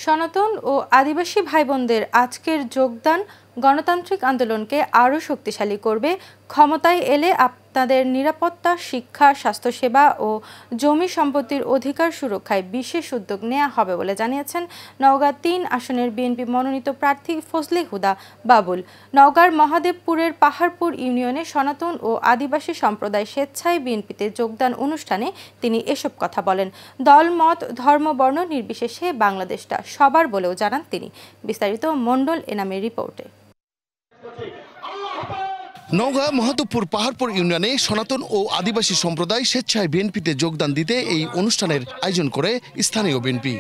সনাতন ও আদিবাসী ভাইবোনদের আজকের যোগদান গণতান্ত্রিক আন্দোলনকে আরও শক্তিশালী করবে। ক্ষমতায় এলে আপনাদের নিরাপত্তা, শিক্ষা, স্বাস্থ্যসেবা ও জমি সম্পত্তির অধিকার সুরক্ষায় বিশেষ উদ্যোগ নেওয়া হবে বলে জানিয়েছেন নওগাঁ ৩ আসনের বিএনপি মনোনীত প্রার্থী ফজলে হুদা বাবুল। নওগাঁর মহাদেবপুরের পাহাড়পুর ইউনিয়নে সনাতন ও আদিবাসী সম্প্রদায় স্বেচ্ছায় বিএনপিতে যোগদান অনুষ্ঠানে তিনি এসব কথা বলেন। দল, মত, ধর্ম, বর্ণ নির্বিশেষে বাংলাদেশটা সবার বলেও জানান তিনি। বিস্তারিত মণ্ডল এনামের রিপোর্টে। নওগাঁ মহাদেবপুর পাহাড়পুর ইউনিয়নে সনাতন ও আদিবাসী সম্প্রদায় স্বেচ্ছায় বিএনপিতে যোগদান দিতে এই অনুষ্ঠানের আয়োজন করে স্থানীয় বিএনপি।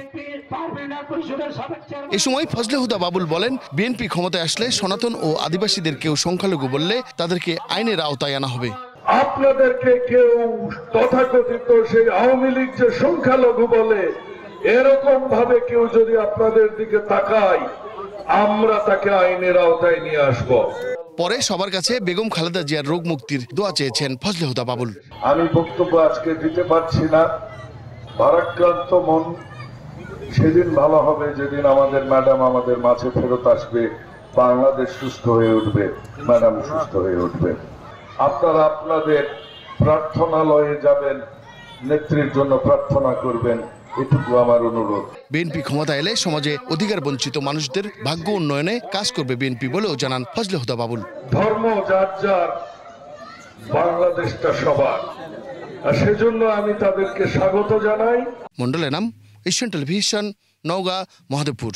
এ সময় ফজলে হুদা বাবুল বলেন, বিএনপি ক্ষমতায় আসলে সনাতন ও আদিবাসীদের কেউ সংখ্যালঘু বললে তাদেরকে আইনের আওতায় আনা হবে। আপনাদেরকে কেউ তথাকথিত সেই আওয়ামী লীগ যে সংখ্যালঘু বলে, এরকম ভাবে কেউ যদি আপনাদের দিকে তাকায়, আমরা তাকে আইনের আওতায় নিয়ে আসব। পরে সবার কাছে বেগম খালেদা জিয়ার রোগ মুক্তির দোয়া চেয়েছেন ফজলে হুদা বাবুল। আমি বক্তব্য আজকে দিতে পারছি না, ভারাক্রান্ত মন। সেদিন ভালো হবে যেদিন আমাদের ম্যাডাম আমাদের মাঝে ফেরত আসবে, বাংলাদেশ সুস্থ হয়ে উঠবে, ম্যাডাম সুস্থ হয়ে উঠবে। আপনারা আপনাদের প্রার্থনালয়ে যাবেন, নেত্রীর জন্য প্রার্থনা করবেন, এটুকু আমার অনুরোধ। বিএনপি ক্ষমতা এলে সমাজে অধিকার বঞ্চিত মানুষদের ভাগ্য উন্নয়নে কাজ করবে বিএনপি বলেও জানান ফজলে হুদা বাবুল। ধর্ম যার যার, বাংলাদেশটা সবার, আর সেজন্য আমি তাদেরকে স্বাগত জানাই। মণ্ডল এনাম, এশিয়ান টেলিভিশন, নওগাঁ, মহাদেবপুর।